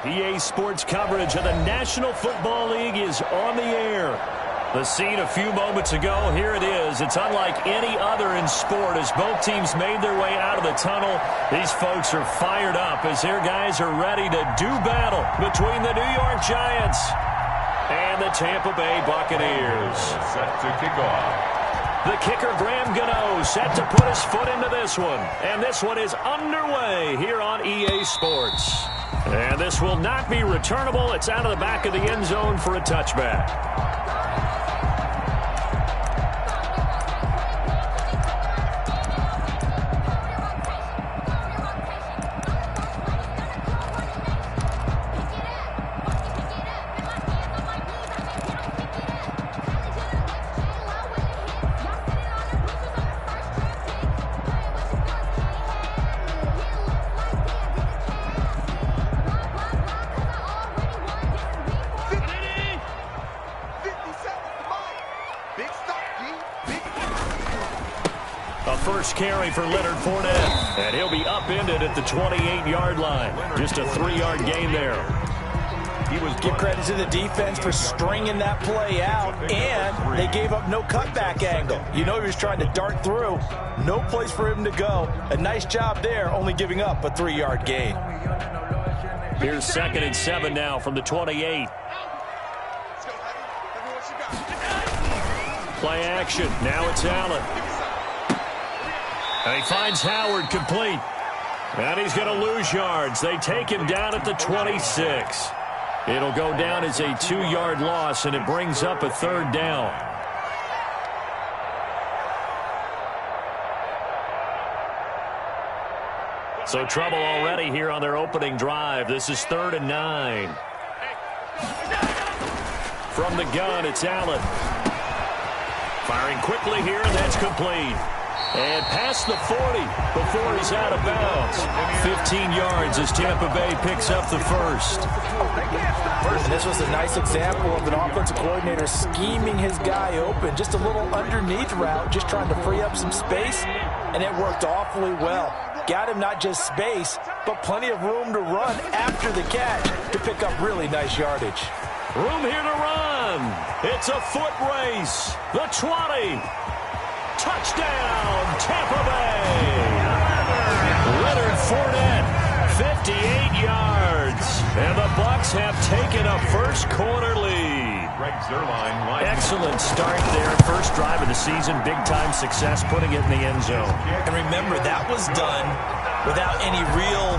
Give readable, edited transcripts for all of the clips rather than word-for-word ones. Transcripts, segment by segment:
EA Sports coverage of the National Football League is on the air. The scene a few moments ago, here it is. It's unlike any other in sport as both teams made their way out of the tunnel. These folks are fired up as their guys are ready to do battle between the New York Giants and the Tampa Bay Buccaneers. Set to kick off. The kicker, Graham Gano, set to put his foot into this one. And this one is underway here on EA Sports. And this will not be returnable. It's out of the back of the end zone for a touchback. First carry for Leonard Fournette, and he'll be upended at the 28-yard line. Just a 3-yard gain there. Give credit to the defense for stringing that play out, and they gave up no cutback angle. You know he was trying to dart through. No place for him to go. A nice job there, only giving up a 3-yard gain. Here's 2nd and 7 now from the 28. Play action. Now it's Allen. And he finds Howard complete. And he's going to lose yards. They take him down at the 26. It'll go down as a 2-yard loss, and it brings up a 3rd down. So trouble already here on their opening drive. This is 3rd and 9. From the gun, it's Allen. Firing quickly here, and that's complete. And past the 40 before he's out of bounds. 15 yards as Tampa Bay picks up the first. And this was a nice example of an offensive coordinator scheming his guy open. Just a little underneath route, just trying to free up some space, and it worked awfully well. Got him not just space, but plenty of room to run after the catch to pick up really nice yardage. Room here to run. It's a foot race. The 20. Touchdown, Tampa Bay. Leonard Fournette, 58 yards. And the Bucs have taken a first-quarter lead. Excellent start there. First drive of the season. Big-time success, putting it in the end zone. And remember, that was done without any real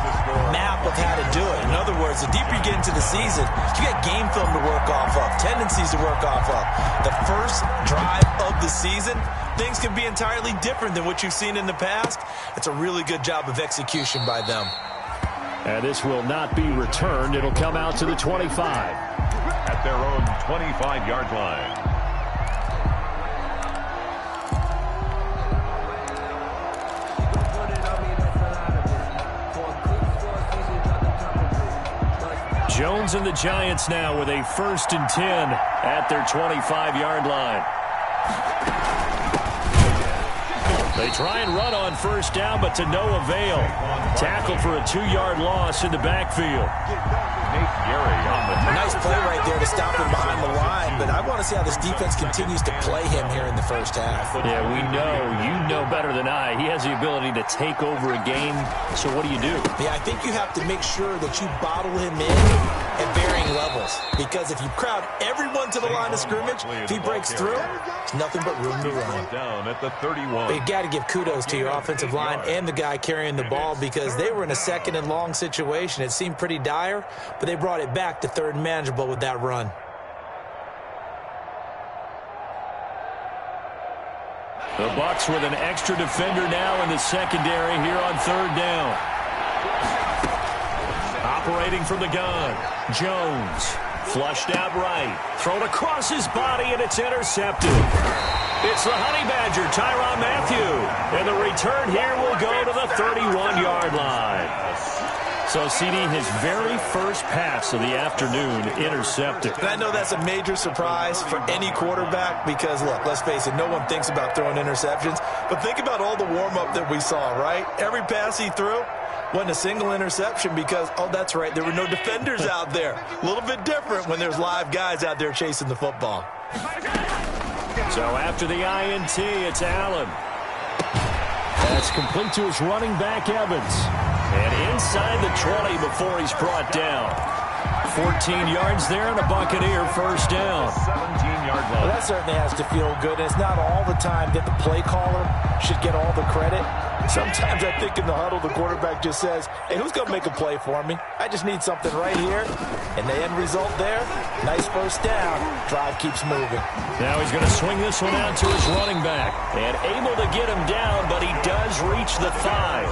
map of how to do it. In other words, the deeper you get into the season, you got game film to work off of, tendencies to work off of. The first drive of the season, things can be entirely different than what you've seen in the past. It's a really good job of execution by them. And this will not be returned. It'll come out to the 25. At their own 25-yard line. Jones and the Giants now with a 1st and 10 at their 25-yard line. They try and run on first down, but to no avail. Tackle for a 2-yard loss in the backfield. Nice play right there to stop him behind the line, but I want to see how this defense continues to play him here in the first half. Yeah, we know. You know better than I. He has the ability to take over a game, so what do you do? Yeah, I think you have to make sure that you bottle him in at varying levels, because if you crowd everyone to the line of scrimmage, if he breaks through, there's nothing but room to run. Down at the 31. But you got to give kudos to your offensive line and the guy carrying the ball, because they were in a 2nd and long situation. It seemed pretty dire, but they brought it back to 3rd and manageable with that run. The Bucs with an extra defender now in the secondary here on 3rd down. Operating from the gun, Jones. Flushed out right. Thrown across his body, and it's intercepted. It's the Honey Badger, Tyrann Mathieu. And the return here will go to the 31-yard line. So, CD, his very first pass of the afternoon intercepted. And I know that's a major surprise for any quarterback because, look, let's face it, no one thinks about throwing interceptions. But think about all the warm-up that we saw, right? Every pass he threw, Wasn't a single interception because, oh, that's right, there were no defenders out there. A little bit different when there's live guys out there chasing the football. So after the INT, it's Allen. That's complete to his running back, Evans. And inside the 20 before he's brought down. 14 yards there, and a Buccaneer first down. 17-yard line. Well, that certainly has to feel good. And it's not all the time that the play caller should get all the credit. Sometimes I think in the huddle, the quarterback just says, hey, who's going to make a play for me? I just need something right here. And the end result there, nice first down. Drive keeps moving. Now he's going to swing this one out to his running back. And able to get him down, but he does reach the 5.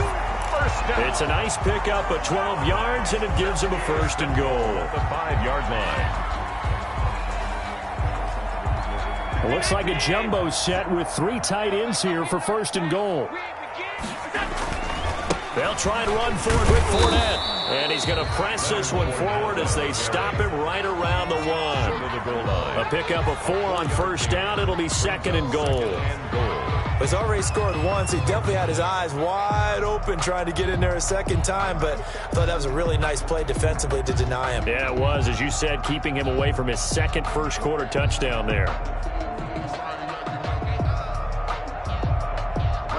It's a nice pickup of 12 yards, and it gives him a first and goal. The 5-yard line. It looks like a jumbo set with 3 tight ends here for first and goal. They'll try and run forward with Fournette. And he's going to press this one forward as they stop him right around the 1. A pickup of 4 on first down. It'll be second and goal. He's already scored once. He definitely had his eyes wide open trying to get in there a second time, but I thought that was a really nice play defensively to deny him. Yeah, it was, as you said, keeping him away from his second first-quarter touchdown there.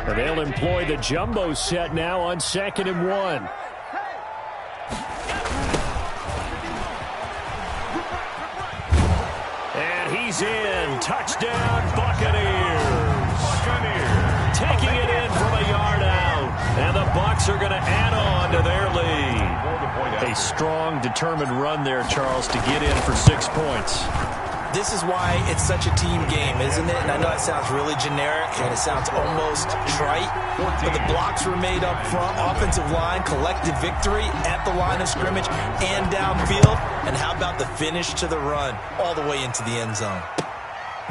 And they'll employ the jumbo set now on second and 1. And he's in. Touchdown, Buccaneers. Taking it in from a yard out. And the Bucs are going to add on to their lead. A strong, determined run there, Charles, to get in for 6 points. This is why it's such a team game, isn't it? And I know it sounds really generic, and it sounds almost trite, but the blocks were made up front, offensive line, collective victory at the line of scrimmage and downfield. And how about the finish to the run all the way into the end zone?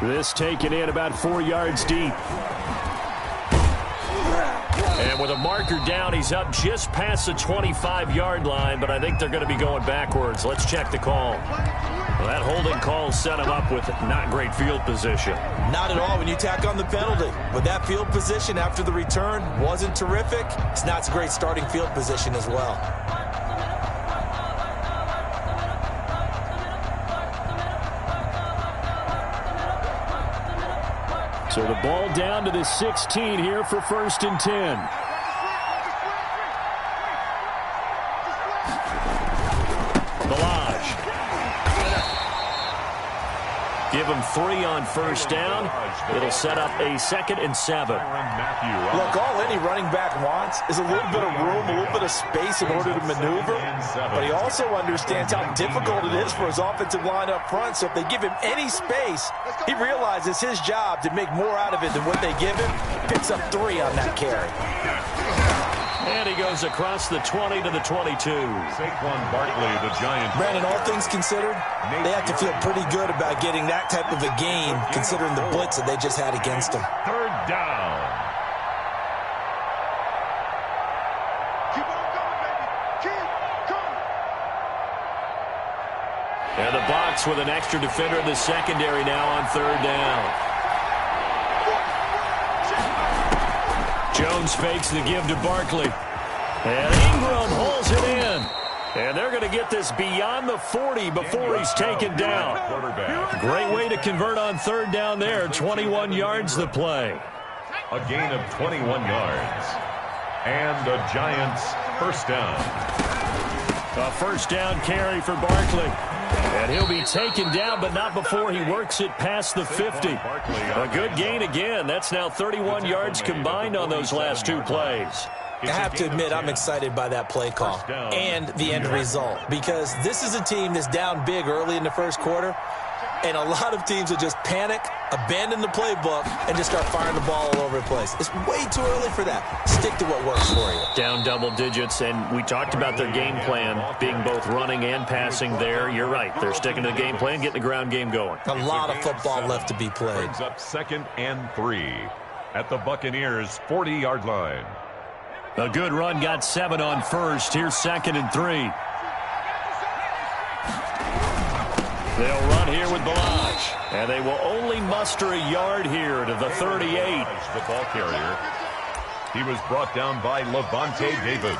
This taken in about 4 yards deep. And with a marker down, he's up just past the 25-yard line, but I think they're going to be going backwards. Let's check the call. Well, that holding call set him up with not great field position. Not at all when you tack on the penalty. But that field position after the return wasn't terrific. It's not a great starting field position as well. So the ball down to the 16 here for first and 10. Balaj. Give him 3 on first down. It'll set up a 2nd and 7. Look, all any running back wants is a little bit of room, a little bit of space in order to maneuver. But he also understands how difficult it is for his offensive line up front. So if they give him any space, he realizes his job to make more out of it than what they give him. Picks up 3 on that carry. And he goes across the 20 to the 22. Saquon Barkley, the Giants. Brandon, all things considered, they have to feel pretty good about getting that type of a game, considering the blitz that they just had against them. 3rd down. Keep on going, baby. Keep going. And the Bucs with an extra defender in the secondary now on 3rd down. Jones fakes the give to Barkley. And Ingram holds it in. And they're going to get this beyond the 40 before he's taken down. Great way to convert on 3rd down there. 21 yards the play. A gain of 21 yards. And the Giants first down. A first down carry for Barkley. And he'll be taken down, but not before he works it past the 50. A good gain again. That's now 31 yards combined on those last 2 plays. I have to admit, I'm excited by that play call and the end result, because this is a team that's down big early in the first quarter, and a lot of teams will just panic, abandon the playbook, and just start firing the ball all over the place. It's way too early for that. Stick to what works for you. Down double digits, and we talked about their game plan being both running and passing there. You're right. They're sticking to the game plan, getting the ground game going. A lot of football left to be played. Brings up 2nd and 3 at the Buccaneers' 40-yard line. A good run, got 7 on first. Here's 2nd and 3. They'll run here with Balaj. And they will only muster a yard here to the 38. The ball carrier. He was brought down by Levante David.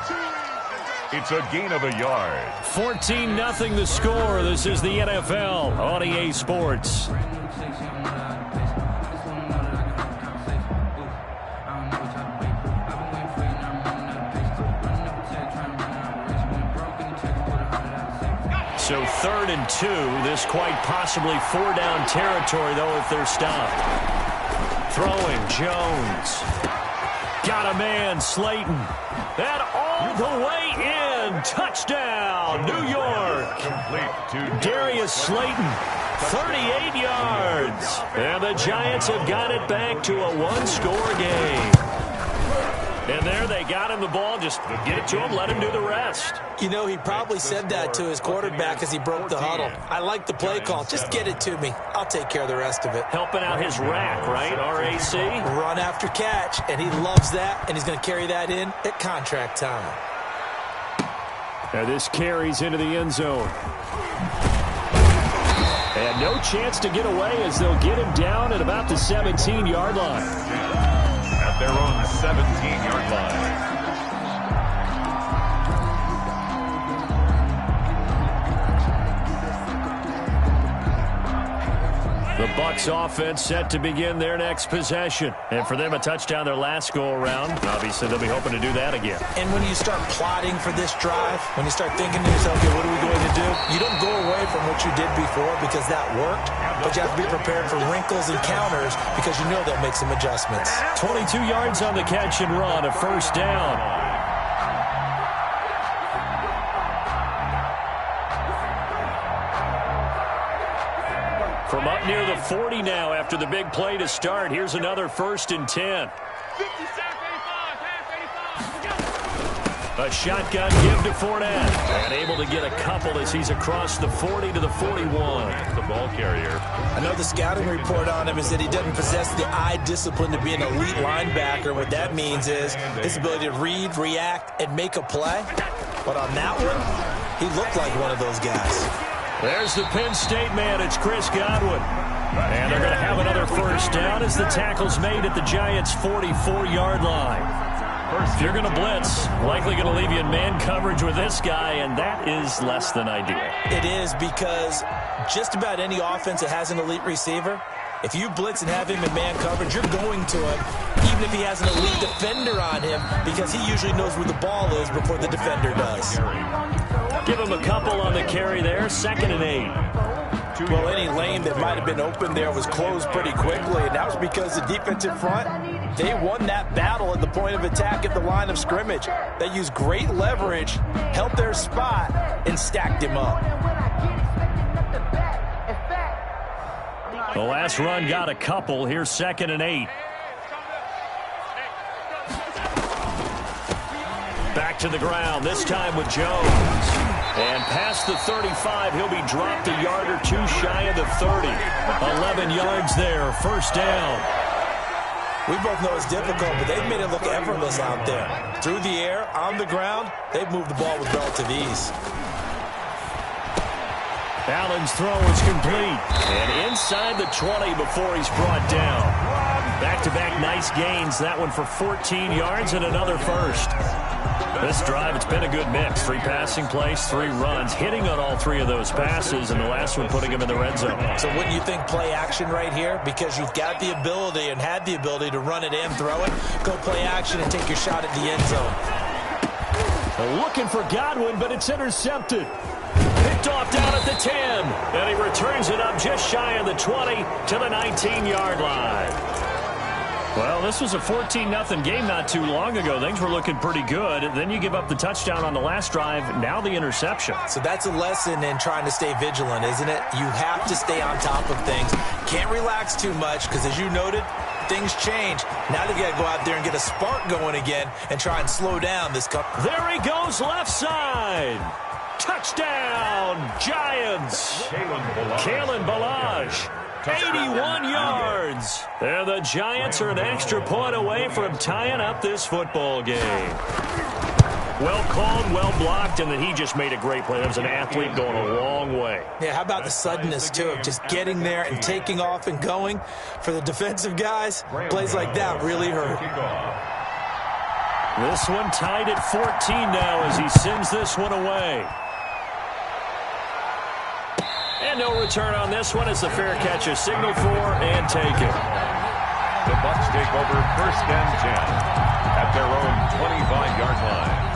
It's a gain of a yard. 14-0 the score. This is the NFL on EA Sports. So 3rd and 2. This quite possibly 4-down territory, though, if they're stopped. Throwing, Jones. Got a man, Slayton. That all the way in. Touchdown, New York. Darius Slayton, 38 yards. And the Giants have got it back to a one-score game. And there they got him the ball. Just get it to him, let him do the rest. You know, he probably said that to his quarterback as he broke the huddle. I like the play call. Just get it to me. I'll take care of the rest of it. Helping out his rack, right? RAC? Run after catch, and he loves that, and he's going to carry that in at contract time. Now this carries into the end zone. And no chance to get away as they'll get him down at about the 17-yard line. At their own 17-yard line. The Bucs offense set to begin their next possession. And for them, a touchdown their last go-around. Obviously, they'll be hoping to do that again. And when you start plotting for this drive, when you start thinking to yourself, okay, what are we going to do? You don't go away from what you did before because that worked, but you have to be prepared for wrinkles and counters because you know they'll make some adjustments. 22 yards on the catch and run, a first down. From up near the 40 now after the big play to start. Here's another 1st and 10. A shotgun give to Fournette. And able to get a couple as he's across the 40 to the 41. The ball carrier. I know the scouting report on him is that he doesn't possess the eye discipline to be an elite linebacker. What that means is his ability to read, react, and make a play. But on that one, he looked like one of those guys. There's the Penn State man. It's Chris Godwin. And they're going to have another first down as the tackle's made at the Giants' 44-yard line. If you're going to blitz, likely going to leave you in man coverage with this guy, and that is less than ideal. It is because just about any offense that has an elite receiver, if you blitz and have him in man coverage, you're going to him, even if he has an elite defender on him, because he usually knows where the ball is before the defender does. Give him a couple on the carry there, 2nd and 8. Well, any lane that might have been open there was closed pretty quickly, and that was because the defensive front, they won that battle at the point of attack at the line of scrimmage. They used great leverage, held their spot, and stacked him up. The last run got a couple. Here's 2nd and 8. Back to the ground, this time with Jones. And past the 35, he'll be dropped a yard or two shy of the 30. 11 yards there, first down. We both know it's difficult, but they've made it look effortless out there. Through the air, on the ground, they've moved the ball with relative ease. Allen's throw is complete. And inside the 20 before he's brought down. Back-to-back nice gains. That one for 14 yards and another first. This drive, it's been a good mix. 3 passing plays, 3 runs, hitting on all 3 of those passes, and the last one putting him in the red zone. So wouldn't you think play action right here? Because you've got the ability and had the ability to run it and throw it. Go play action and take your shot at the end zone. Looking for Godwin, but it's intercepted. Picked off down at the 10. And he returns it up just shy of the 20 to the 19-yard line. Well, this was a 14-0 game not too long ago. Things were looking pretty good. Then you give up the touchdown on the last drive. Now the interception. So that's a lesson in trying to stay vigilant, isn't it? You have to stay on top of things. Can't relax too much because, as you noted, things change. Now they got to go out there and get a spark going again and try and slow down this couple. There he goes, left side. Touchdown, Giants. Kalen Ballage. 81 yards. And the Giants are an extra point away from tying up this football game. Well called, well blocked, and then he just made a great play. That was an athlete going a long way. Yeah, how about the suddenness, too, of just getting there and taking off and going? For the defensive guys, plays like that really hurt. This one tied at 14 now as he sends this one away. And no return on this one as the fair catch is signaled for and taken. The Bucs take over 1st and 10 at their own 25-yard line.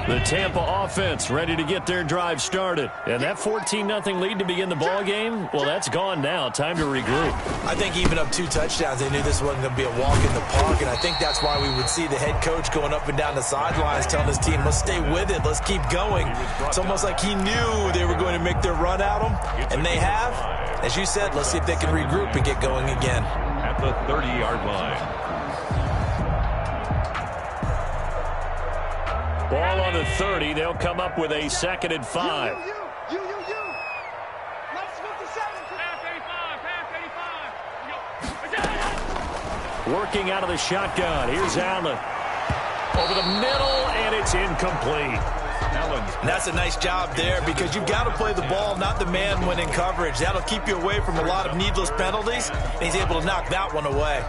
The Tampa offense ready to get their drive started. And that 14-0 lead to begin the ball game, well, that's gone now. Time to regroup. I think even up 2 touchdowns, they knew this wasn't going to be a walk in the park, and I think that's why we would see the head coach going up and down the sidelines telling his team, let's stay with it, let's keep going. It's almost like he knew they were going to make their run at him, and they have. As you said, let's see if they can regroup and get going again. At the 30-yard line. Ball on the 30. They'll come up with a 2nd and 5. You. Let's move to 7. Pass 85. Working out of the shotgun. Here's Allen. Over the middle, and it's incomplete. And that's a nice job there because you've got to play the ball, not the man when in coverage. That'll keep you away from a lot of needless penalties, and he's able to knock that one away.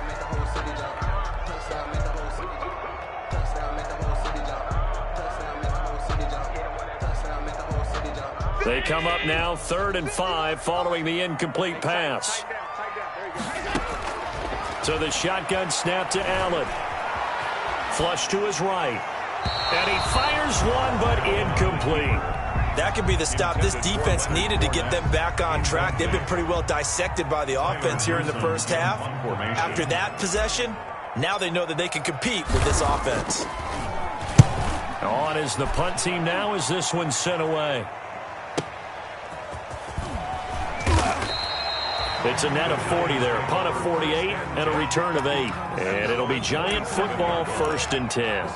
They come up now 3rd and 5 following the incomplete pass. So the shotgun snap to Allen. Flush to his right. And he fires one, but incomplete. That could be the stop this defense needed to get them back on track. They've been pretty well dissected by the offense here in the first half. After that possession, now they know that they can compete with this offense. On is the punt team now as this one's sent away. It's a net of 40 there, a punt of 48, and a return of 8. And it'll be Giant football 1st and 10.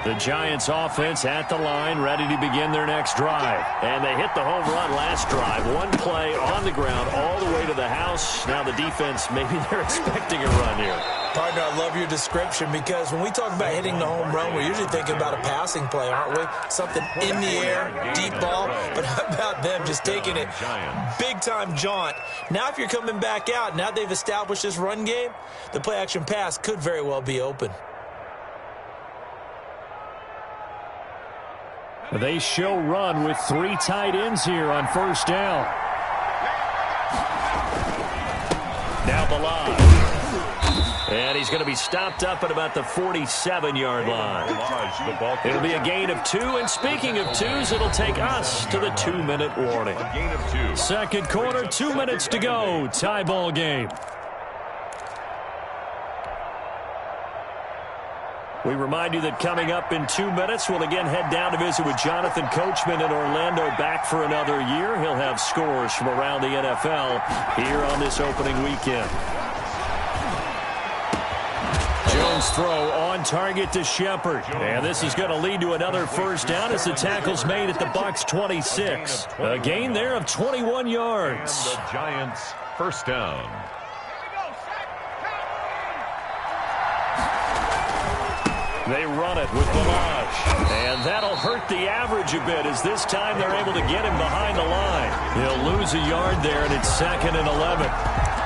The Giants offense at the line, ready to begin their next drive. And they hit the home run last drive. One play on the ground all the way to the house. Now the defense, maybe they're expecting a run here. Partner, I love your description because when we talk about hitting the home run, we're usually thinking about a passing play, aren't we? Something in the air, deep ball. But how about them just taking it big-time jaunt? Now if you're coming back out, now they've established this run game, the play-action pass could very well be open. They show run with 3 tight ends here on 1st down. Now Ballage. And he's going to be stopped up at about the 47-yard line. It'll be a gain of 2, and speaking of 2s, it'll take us to the 2-minute warning. Second quarter, 2 minutes to go. Tie ball game. We remind you that coming up in 2 minutes, we'll again head down to visit with Jonathan Coachman in Orlando, back for another year. He'll have scores from around the NFL here on this opening weekend. Jones throw on target to Shepard. And this is going to lead to another 1st down as the tackle's made at the Bucs 26. A gain there of 21 yards. And the Giants 1st down. They run it with Ballage. And that'll hurt the average a bit as this time they're able to get him behind the line. He'll lose a yard there, and it's 2nd and 11.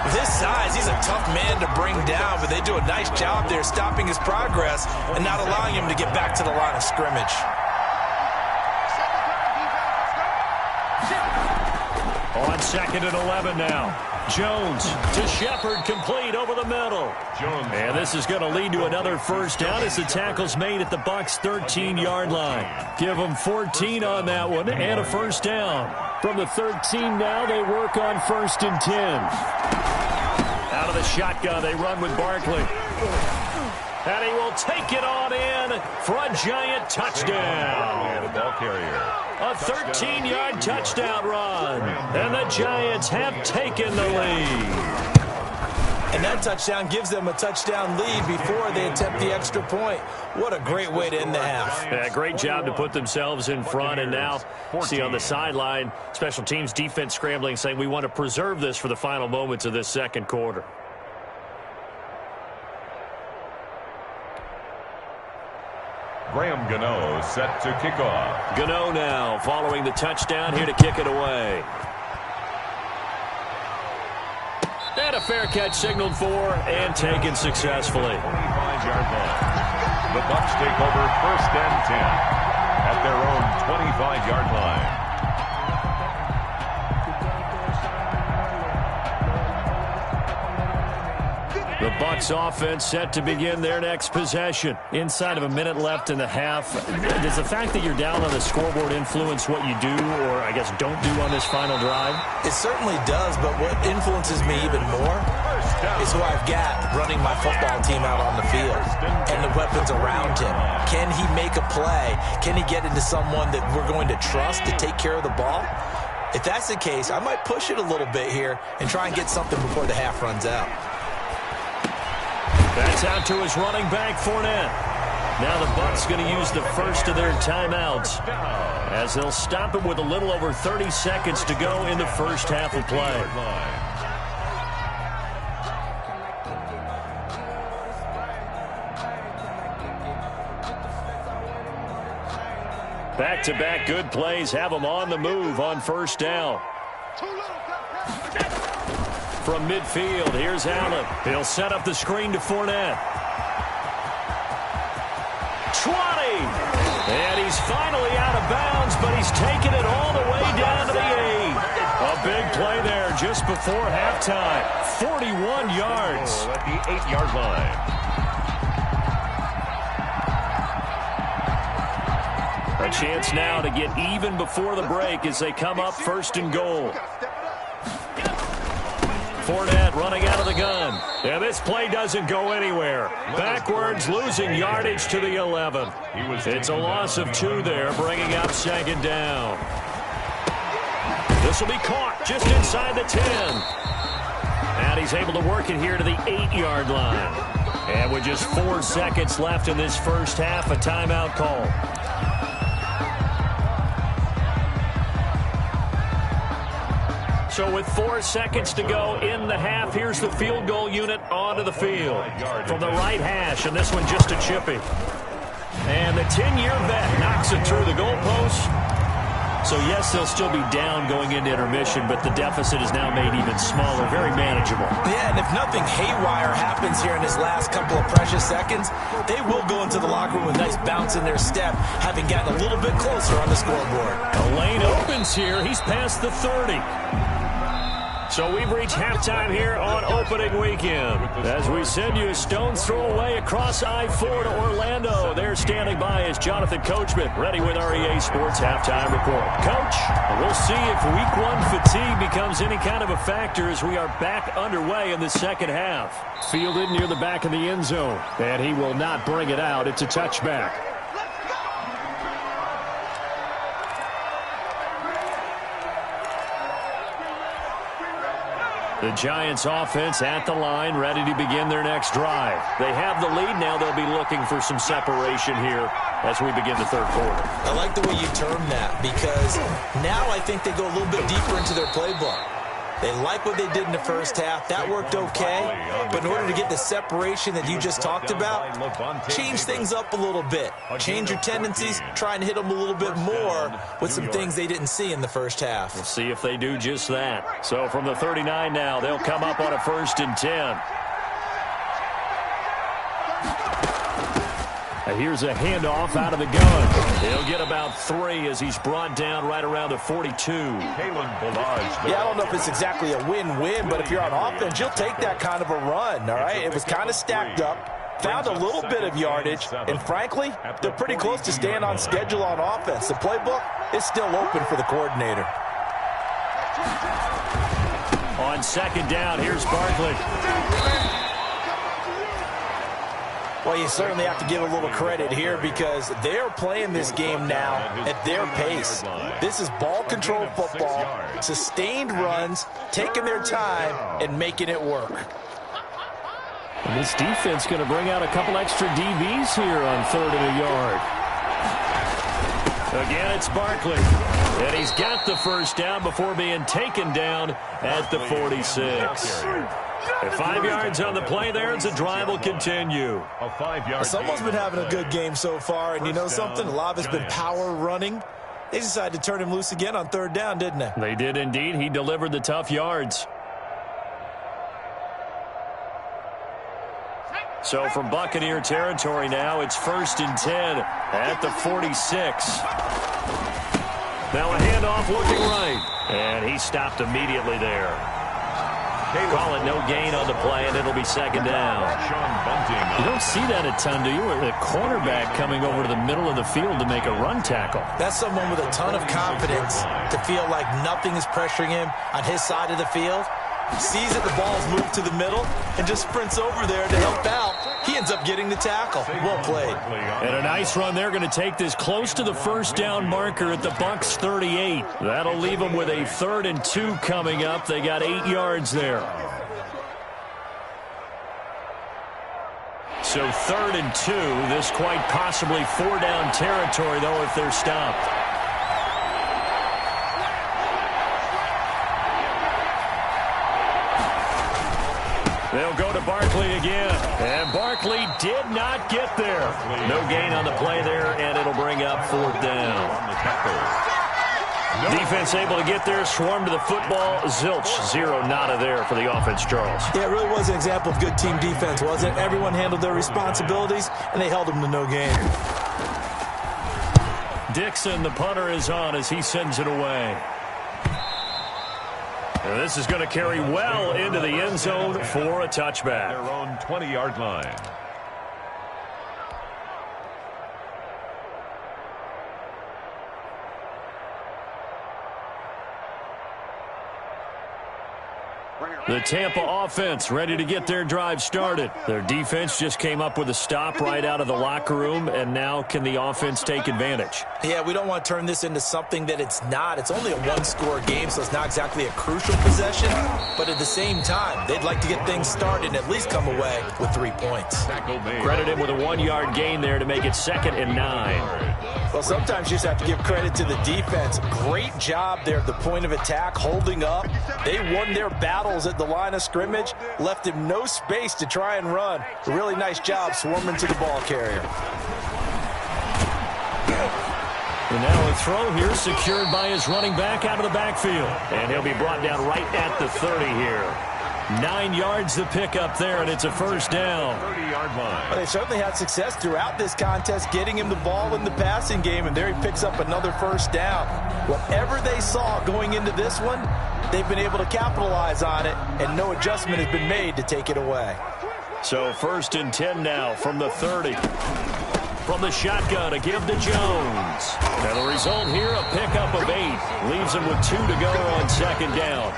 With his size, he's a tough man to bring down, but they do a nice job there stopping his progress and not allowing him to get back to the line of scrimmage. On 2nd and 11 now. Jones to Shepard, complete over the middle. And this is going to lead to another 1st down as the tackle's made at the Bucs 13-yard line. Give them 14 on that one and a 1st down. From the 13 now, they work on 1st and 10. Out of the shotgun, they run with Barkley. And he will take it on in for a Giant touchdown. The ball carrier. A 13-yard touchdown run. And the Giants have taken the lead. And that touchdown gives them a touchdown lead before they attempt the extra point. What a great way to end the half. Yeah, great job to put themselves in front. And now, see on the sideline, special teams defense scrambling, saying we want to preserve this for the final moments of this second quarter. Graham Gano set to kick off. Gano now following the touchdown here to kick it away. And a fair catch signaled for and taken successfully. 25-yard line. The Bucs take over 1st and 10 at their own 25-yard line. The Bucs offense set to begin their next possession. Inside of a minute left in the half. Does the fact that you're down on the scoreboard influence what you do, or I guess don't do on this final drive? It certainly does, but what influences me even more is who I've got running my football team out on the field and the weapons around him. Can he make a play? Can he get into someone that we're going to trust to take care of the ball? If that's the case, I might push it a little bit here and try and get something before the half runs out. That's out to his running back, Fournette. Now the Bucs going to use the first of their timeouts as they'll stop it with a little over 30 seconds to go in the first half of play. Back-to-back good plays have them on the move on first down. From midfield, here's Allen. He'll set up the screen to Fournette. 20! And he's finally out of bounds, but he's taken it all the way down to the 8. A big play there just before halftime. 41 yards. At the 8-yard line. A chance now to get even before the break as they come up 1st and goal. Fournette running out of the gun. And this play doesn't go anywhere. Backwards, losing yardage to the 11. It's a loss of 2 there, bringing up 2nd down. This will be caught just inside the 10. And he's able to work it here to the 8-yard line. And with just 4 seconds left in this first half, a timeout call. So with 4 seconds to go in the half, here's the field goal unit onto the field. From the right hash, and this one just a chippy. And the 10-year vet knocks it through the goalpost. So, yes, they'll still be down going into intermission, but the deficit is now made even smaller, very manageable. Yeah, and if nothing haywire happens here in his last couple of precious seconds, they will go into the locker room with a nice bounce in their step, having gotten a little bit closer on the scoreboard. A lane opens here. He's past the 30. So we've reached halftime here on opening weekend. As we send you a stone's throw away across I-4 to Orlando. There standing by is Jonathan Coachman, ready with our EA Sports Halftime Report. Coach, we'll see if Week 1 fatigue becomes any kind of a factor as we are back underway in the second half. Fielded near the back of the end zone, and he will not bring it out. It's a touchback. The Giants offense at the line, ready to begin their next drive. They have the lead. Now they'll be looking for some separation here as we begin the third quarter. I like the way you term that because now I think they go a little bit deeper into their playbook. They like what they did in the first half. That worked okay. But in order to get the separation that you just talked about, change things up a little bit. Change your tendencies, try and hit them a little bit more with some things they didn't see in the first half. We'll see if they do just that. So from the 39 now, they'll come up on a 1st and 10. Here's a handoff out of the gun. He'll get about 3 as he's brought down right around the 42. Yeah, I don't know if it's exactly a win-win, but if you're on offense, you'll take that kind of a run, all right? It was kind of stacked up, found a little bit of yardage, and frankly, they're pretty close to staying on schedule on offense. The playbook is still open for the coordinator. On 2nd down, here's Barkley. Well, you certainly have to give a little credit here because they're playing this game now at their pace. This is ball control football, sustained runs, taking their time, and making it work. And this defense going to bring out a couple extra DBs here on 3rd and a yard. Again, it's Barkley. And he's got the first down before being taken down at the 46. And 5 yards on the play there as the drive will continue. A 5-yard Someone's been having a good game so far, and you know something? A lot of it's been power running. They decided to turn him loose again on 3rd down, didn't they? They did indeed. He delivered the tough yards. So from Buccaneer territory now, it's 1st and 10 at the 46. Now a handoff looking right. And he stopped immediately there. Call it no gain on the play, and it'll be 2nd down. You don't see that a ton, do you? A cornerback coming over to the middle of the field to make a run tackle. That's someone with a ton of confidence to feel like nothing is pressuring him on his side of the field. Sees that the ball's moved to the middle and just sprints over there to help out. He ends up getting the tackle. Well played. And a nice run. They're going to take this close to the 1st down marker at the Bucs 38. That'll leave them with a 3rd and 2 coming up. They got 8 yards there. So 3rd and 2. This quite possibly 4-down territory, though, if they're stopped. They'll go to Barkley again. And Barkley did not get there. No gain on the play there, and it'll bring up 4th down. Defense able to get there, swarm to the football. Zilch, 0 nada there for the offense, Charles. Yeah, it really was an example of good team defense, wasn't it? Everyone handled their responsibilities, and they held them to no gain. Dixon, the punter, is on as he sends it away. And this is going to carry well into the end zone for a touchback. Their own 20-yard line. The Tampa offense ready to get their drive started. Their defense just came up with a stop right out of the locker room, and now can the offense take advantage? Yeah, we don't want to turn this into something that it's not. It's only a 1-score game, so it's not exactly a crucial possession. But at the same time, they'd like to get things started and at least come away with 3 points. Credit him with a 1-yard gain there to make it 2nd and 9. Well, sometimes you just have to give credit to the defense. Great job there at the point of attack, holding up. They won their battles at the line of scrimmage, left him no space to try and run. A really nice job swarming to the ball carrier. And now a throw here secured by his running back out of the backfield. And he'll be brought down right at the 30 here. 9 yards to pick up there, and it's a 1st down. 30-yard line. Well, they certainly had success throughout this contest, getting him the ball in the passing game, and there he picks up another 1st down. Whatever they saw going into this one, they've been able to capitalize on it, and no adjustment has been made to take it away. So 1st and 10 now from the 30. From the shotgun, a give to Jones. And the result here, a pickup of 8. Leaves him with 2 to go on 2nd down.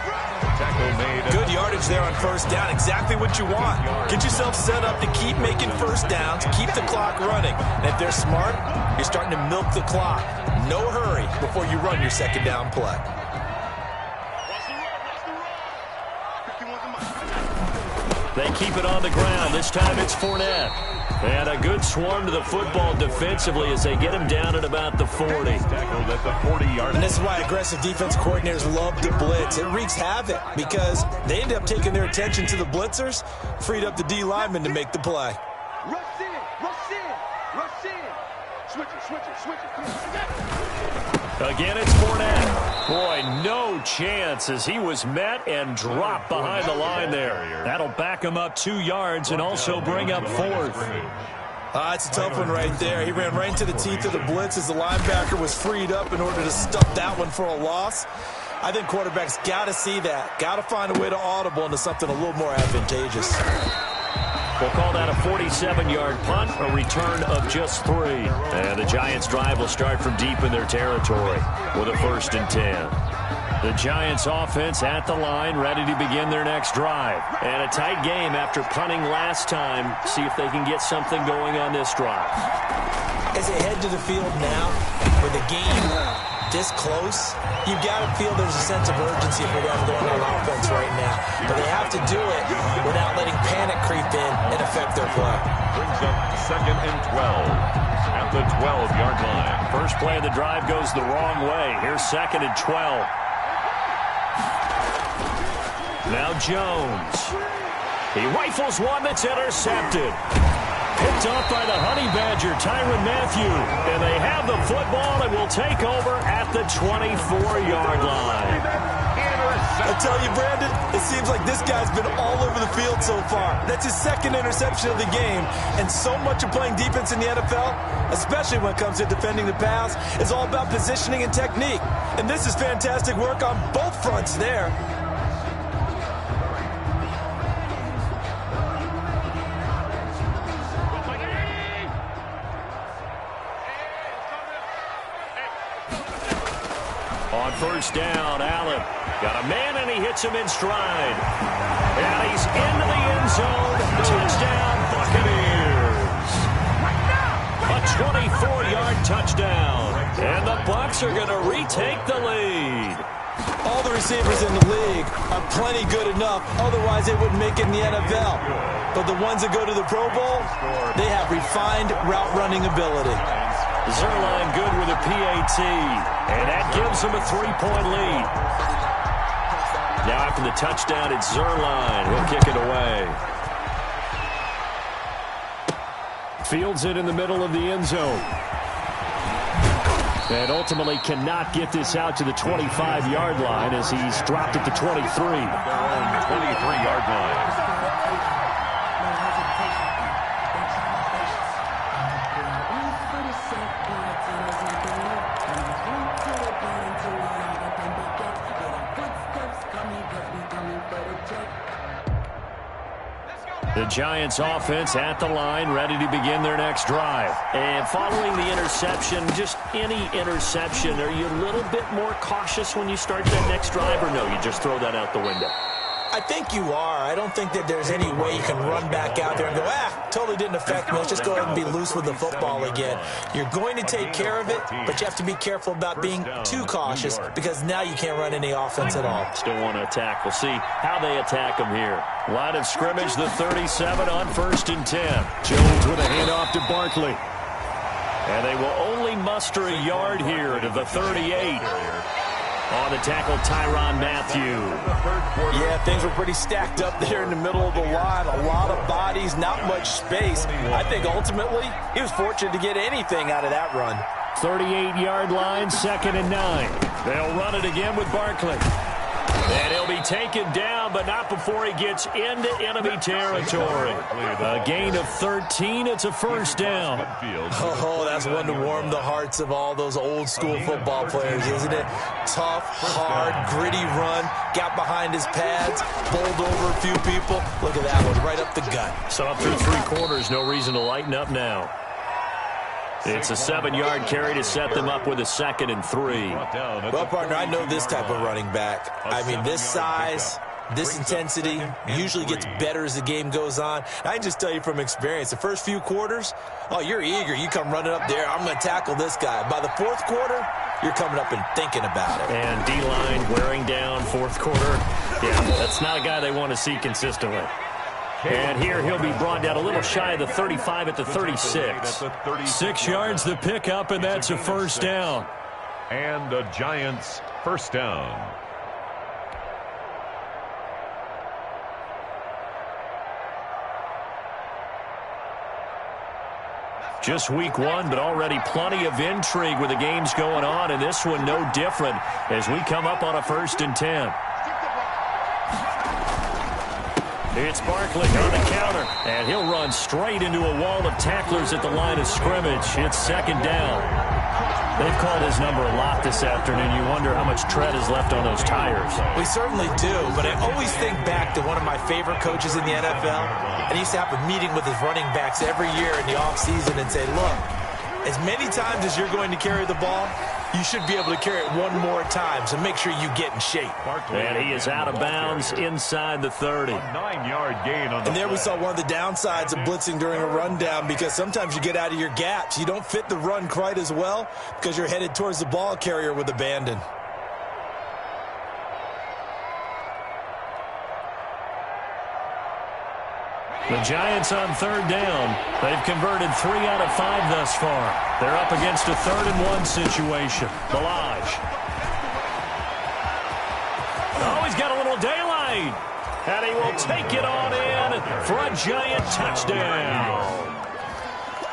Good yardage there on 1st down. Exactly what you want. Get yourself set up to keep making 1st downs, keep the clock running. And if they're smart, you're starting to milk the clock. No hurry before you run your 2nd down play. They keep it on the ground. This time it's Fournette. And a good swarm to the football defensively as they get him down at about the 40. Tackled at the 40-yard. And this is why aggressive defense coordinators love to blitz. It wreaks havoc because they end up taking their attention to the blitzers, freed up the D lineman to make the play. Rush in, rush in, rush in. Switch it, switch it, switch it. Again, it's Fournette. Boy, no chance as he was met and dropped behind the line there. That'll back him up 2 yards and also bring up 4th. It's a tough one right there. He ran right into the teeth of the blitz as the linebacker was freed up in order to stuff that one for a loss. I think quarterbacks got to see that. Got to find a way to audible into something a little more advantageous. We'll call that a 47-yard punt, a return of just 3. And the Giants' drive will start from deep in their territory with a 1st and 10. The Giants' offense at the line, ready to begin their next drive. And a tight game after punting last time. See if they can get something going on this drive. As they head to the field now, with the game this close, you've got to feel there's a sense of urgency for them going on offense right now. But they have to do it without letting panic creep in and affect their play. Brings up 2nd and 12 at the 12-yard line. First play of the drive goes the wrong way. Here's 2nd and 12. Now Jones. He rifles one that's intercepted. Picked up by the Honey Badger, Tyrann Mathieu. And they have the football and will take over at the 24-yard line. I tell you, Brandon, it seems like this guy's been all over the field so far. That's his second interception of the game. And so much of playing defense in the NFL, especially when it comes to defending the pass, is all about positioning and technique. And this is fantastic work on both fronts there. On first down, Allen got a man, and he hits him in stride. And he's into the end zone. Touchdown, Buccaneers. A 24-yard touchdown. And the Bucs are going to retake the lead. All the receivers in the league are plenty good enough. Otherwise, they wouldn't make it in the NFL. But the ones that go to the Pro Bowl, they have refined route running ability. Zuerlein good with a PAT, and that gives him a 3-point lead. Now after the touchdown, it's Zuerlein. He'll kick it away. Fields it in the middle of the end zone. And ultimately cannot get this out to the 25-yard line as he's dropped at the 23. Their own 23-yard line. The Giants offense at the line, ready to begin their next drive. And following the interception, just any interception, are you a little bit more cautious when you start that next drive, or no, you just throw that out the window? I think you are. I don't think that there's any way you can run back out there and go, totally didn't affect me. Let's just go ahead and be loose with the football again. You're going to take care of it, but you have to be careful about being too cautious because now you can't run any offense at all. Still want to attack. We'll see how they attack them here. Line of scrimmage, the 37 on 1st and 10. Jones with a handoff to Barkley. And they will only muster a yard here to the 38. On the tackle, Tyrann Mathieu. Yeah, things were pretty stacked up there in the middle of the line. A lot of bodies, not much space. I think ultimately he was fortunate to get anything out of that run. 38-yard line, 2nd and 9. They'll run it again with Barkley. And he'll be taken down, but not before he gets into enemy territory. A gain of 13. It's a first down. Oh, that's one to warm the hearts of all those old-school football players, isn't it? Tough, hard, gritty run. Got behind his pads, bowled over a few people. Look at that one, right up the gut. So up through 3 quarters, no reason to lighten up now. It's a 7-yard carry to set them up with a 2nd and 3. Well, partner, I know this type of running back. I mean, this size, this intensity usually gets better as the game goes on. I can just tell you from experience, the first few quarters, you're eager. You come running up there, I'm going to tackle this guy. By the 4th quarter, you're coming up and thinking about it. And D-line wearing down 4th quarter. Yeah, that's not a guy they want to see consistently. And here he'll be brought down a little shy of the 35 at the 36. 6 yards the pickup, and that's a first down. And the Giants first down. Just week 1, but already plenty of intrigue with the games going on, and this one no different as we come up on a 1st and 10. It's Barkley on the counter, and he'll run straight into a wall of tacklers at the line of scrimmage. It's 2nd down. They've called his number a lot this afternoon. You wonder how much tread is left on those tires. We certainly do, but I always think back to one of my favorite coaches in the NFL, and he used to have a meeting with his running backs every year in the offseason and say, look, as many times as you're going to carry the ball, you should be able to carry it one more time, so make sure you get in shape. And he is out of bounds inside the 30. A 9-yard gain on the And there we saw one of the downsides of blitzing during a rundown, because sometimes you get out of your gaps. You don't fit the run quite as well because you're headed towards the ball carrier with abandon. The Giants on 3rd down. They've converted 3 out of 5 thus far. They're up against a 3rd and 1 situation. Balaj. Oh, he's got a little daylight. And he will take it on in for a giant touchdown.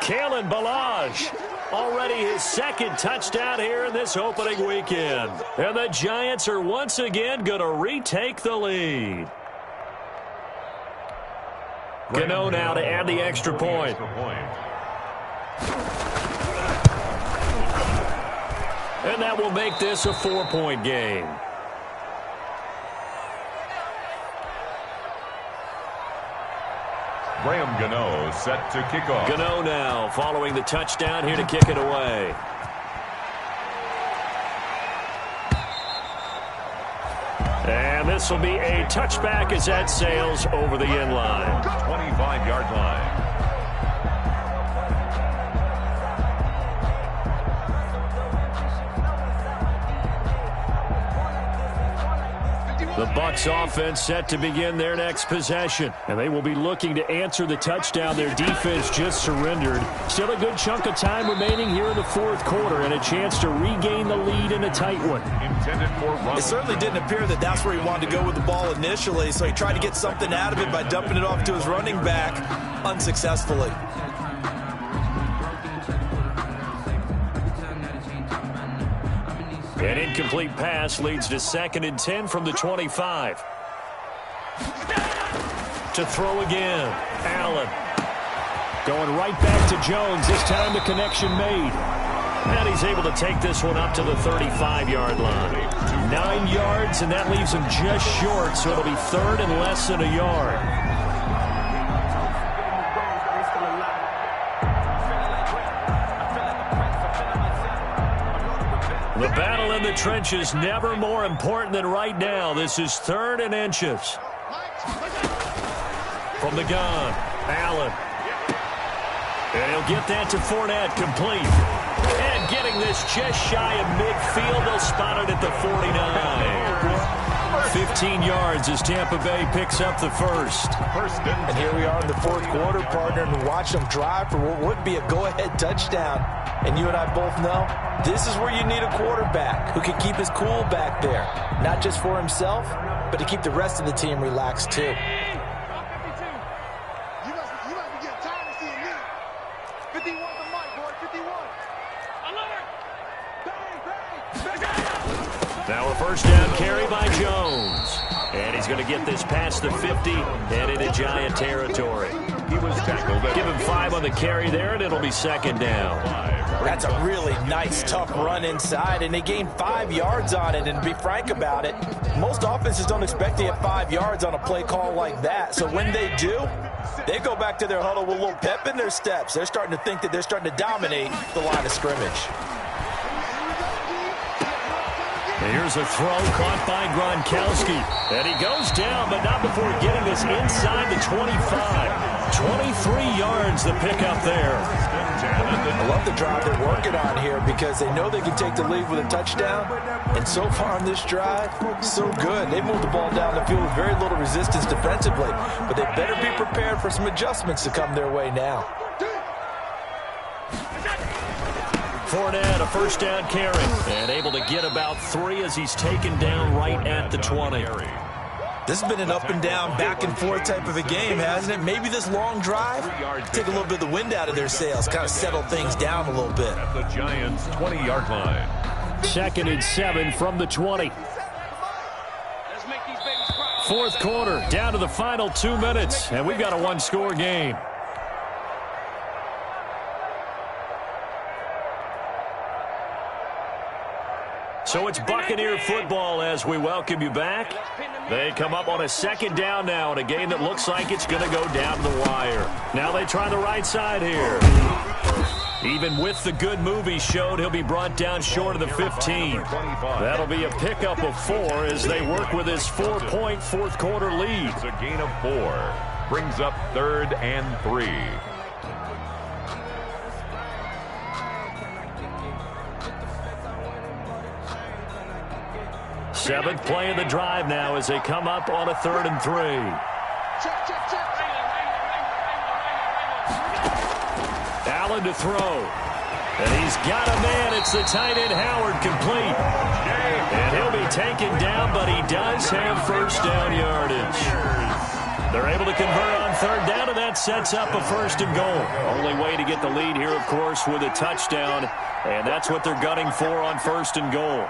Kalen Ballage, already his second touchdown here in this opening weekend. And the Giants are once again going to retake the lead. Gano now to add the extra point. And that will make this a 4-point game. Graham Gano set to kick off. Gano now following the touchdown here to kick it away. And this will be a touchback as that sails over the end line. 25-yard line. The Bucs offense set to begin their next possession. And they will be looking to answer the touchdown their defense just surrendered. Still a good chunk of time remaining here in the fourth quarter and a chance to regain the lead in a tight one. Intended for run. It certainly didn't appear that that's where he wanted to go with the ball initially, so he tried to get something out of it by dumping it off to his running back unsuccessfully. An incomplete pass leads to 2nd and 10 from the 25. To throw again. Allen. Going right back to Jones. This time the connection made. And he's able to take this one up to the 35-yard line. 9 yards, and that leaves him just short, so it'll be 3rd and less than a yard. The battle in the trenches never more important than right now. This is 3rd and inches. From the gun, Allen. And he'll get that to Fournette, complete. And getting this just shy of midfield, they'll spot it at the 49. 15 yards as Tampa Bay picks up the first. And here we are in the fourth quarter, partner, and watch them drive for what would be a go-ahead touchdown. And you and I both know this is where you need a quarterback who can keep his cool back there. Not just for himself, but to keep the rest of the team relaxed too. You must be getting tired of seeing me. 51 the mic, boy. 51. Alert! Bang, bang! Now a first down carry by Jones. And he's going to get this past the 50 and into Giant territory. He was tackled. Give him 5 on the carry there, and it'll be 2nd down. That's a really nice, tough run inside, and they gained 5 yards on it. And to be frank about it, most offenses don't expect to get 5 yards on a play call like that. So when they do, they go back to their huddle with a little pep in their steps. They're starting to think that they're starting to dominate the line of scrimmage. And here's a throw caught by Gronkowski. And he goes down, but not before getting this inside the 25. 23 yards the pickup there. I love the drive they're working on here because they know they can take the lead with a touchdown. And so far on this drive, so good. They moved the ball down the field with very little resistance defensively. But they better be prepared for some adjustments to come their way now. Fournette, a first down carry, and able to get about 3 as he's taken down right at the 20. This has been an up and down, back and forth type of a game, hasn't it? Maybe this long drive, take a little bit of the wind out of their sails, kind of settle things down a little bit. At the Giants' 20-yard line. 2nd and 7 from the 20. Fourth quarter, down to the final 2 minutes, and we've got a 1-score game. So it's Buccaneer football as we welcome you back. They come up on a 2nd down now in a game that looks like it's going to go down to the wire. Now they try the right side here. Even with the good move he showed, he'll be brought down short of the 15. That'll be a pickup of 4 as they work with his 4-point fourth quarter lead. It's a gain of 4. Brings up 3rd and 3. Seventh play of the drive now as they come up on a 3rd and 3. Check, check, check. Allen to throw. And he's got a man. It's the tight end Howard, complete. And he'll be taken down, but he does have first down yardage. They're able to convert on third down, and that sets up a first and goal. Only way to get the lead here, of course, with a touchdown, and that's what they're gunning for on first and goal.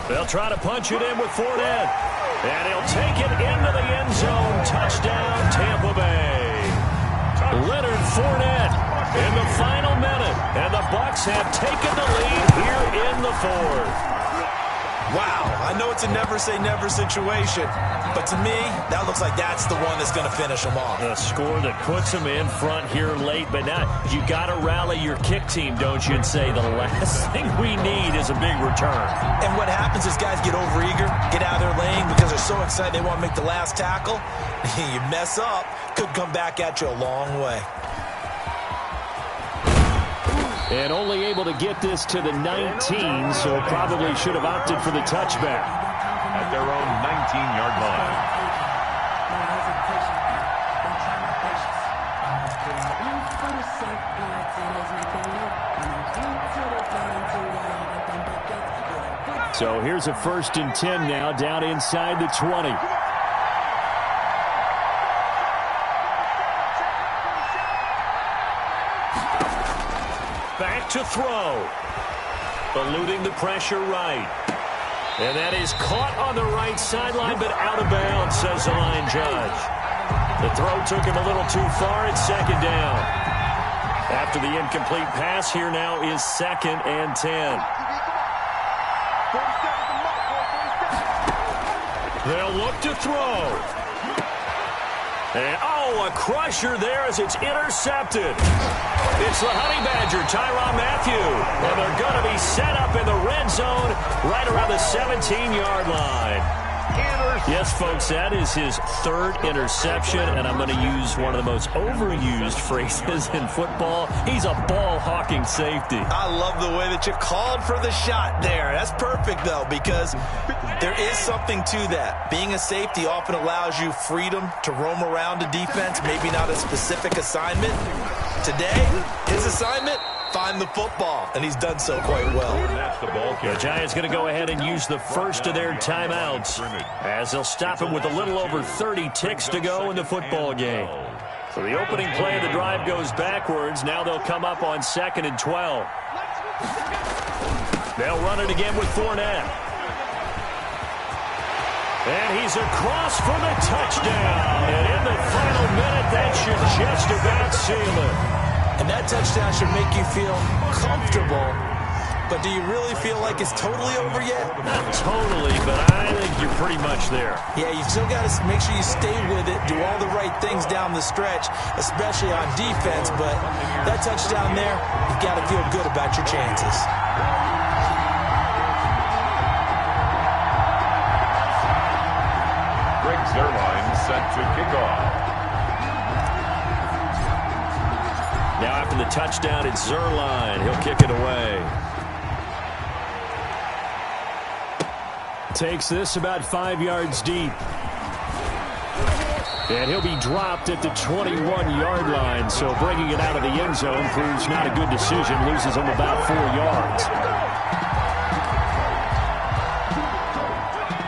They'll try to punch it in with Fournette. And he'll take it into the end zone. Touchdown, Tampa Bay. Leonard Fournette in the final minute. And the Bucs have taken the lead here in the fourth. Wow, I know it's a never-say-never situation, but to me, that looks like that's the one that's going to finish them off. A score that puts them in front here late, but now you got to rally your kick team, don't you, and say the last thing we need is a big return. And what happens is guys get overeager, get out of their lane because they're so excited they want to make the last tackle. You mess up, could come back at you a long way. And only able to get this to the 19, so probably should have opted for the touchback. At their own 19-yard line. So here's a 1st and 10 now, down inside the 20. Back to throw. Eluding the pressure right. And that is caught on the right sideline, but out of bounds, says the line judge. The throw took him a little too far. It's 2nd down. After the incomplete pass, here now is 2nd and 10. They'll look to throw. And, a crusher there as it's intercepted. It's the Honey Badger, Tyrann Mathieu. And they're going to be set up in the red zone right around the 17-yard line. Yes, folks, that is his 3rd interception, and I'm going to use one of the most overused phrases in football. He's a ball-hawking safety. I love the way that you called for the shot there. That's perfect, though, because there is something to that. Being a safety often allows you freedom to roam around a defense, maybe not a specific assignment. Today, his assignment, find the football, and he's done so quite well. The Giants going to go ahead and use the first of their timeouts as they'll stop him with a little over 30 ticks to go in the football game. So the opening play of the drive goes backwards. Now they'll come up on 2nd and 12. They'll run it again with Fournette. And he's across for the touchdown. And in the final minute, that should just about seal it. And that touchdown should make you feel comfortable. But do you really feel like it's totally over yet? Not totally, but I think you're pretty much there. Yeah, you've still got to make sure you stay with it, do all the right things down the stretch, especially on defense. But that touchdown there, you've got to feel good about your chances. Greg Zuerlein set to kick off. Now after the touchdown, it's Zuerlein. He'll kick it away. Takes this about 5 yards deep. And he'll be dropped at the 21-yard line. So bringing it out of the end zone proves not a good decision. Loses him about 4 yards.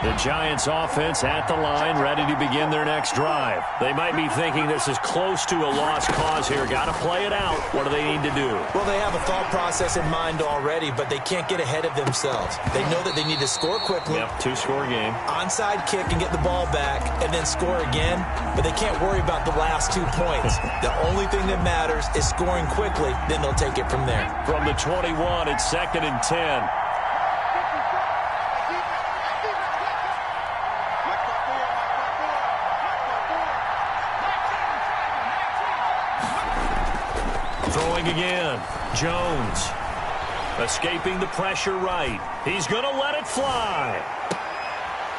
The Giants offense at the line, ready to begin their next drive. They might be thinking this is close to a lost cause here. Got to play it out. What do they need to do? Well, they have a thought process in mind already, but they can't get ahead of themselves. They know that they need to score quickly. Yep, 2-score game. Onside kick and get the ball back and then score again, but they can't worry about the last 2 points. The only thing that matters is scoring quickly, then they'll take it from there. From the 21, it's 2nd and 10. Throwing again. Jones. Escaping the pressure right. He's going to let it fly.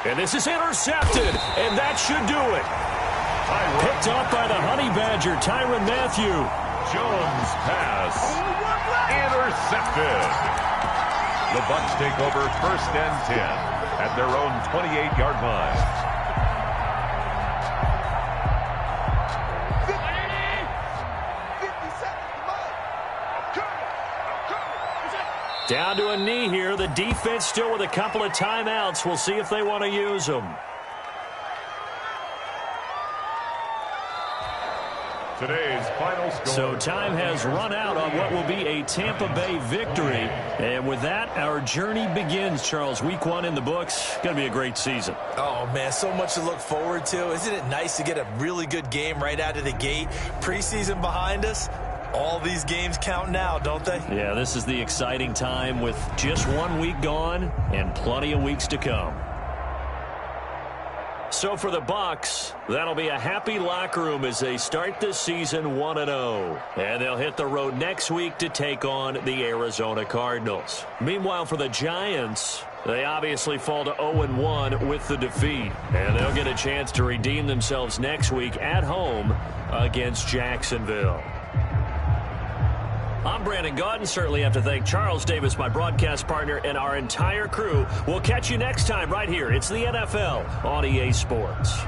And this is intercepted. And that should do it. Picked up by the Honey Badger, Tyrann Mathieu. Jones pass. Intercepted. The Bucs take over 1st and 10 at their own 28-yard line. Down to a knee here. The defense still with a couple of timeouts. We'll see if they want to use them. Today's final score. So time has run out on what will be a Tampa Bay victory. And with that, our journey begins, Charles. Week 1 in the books. Going to be a great season. Oh, man, so much to look forward to. Isn't it nice to get a really good game right out of the gate? Preseason behind us. All these games count now, don't they? Yeah, this is the exciting time with just 1 week gone and plenty of weeks to come. So for the Bucs, that'll be a happy locker room as they start this season 1-0. And they'll hit the road next week to take on the Arizona Cardinals. Meanwhile, for the Giants, they obviously fall to 0-1 with the defeat. And they'll get a chance to redeem themselves next week at home against Jacksonville. I'm Brandon Gaudin. Certainly have to thank Charles Davis, my broadcast partner, and our entire crew. We'll catch you next time right here. It's the NFL on EA Sports.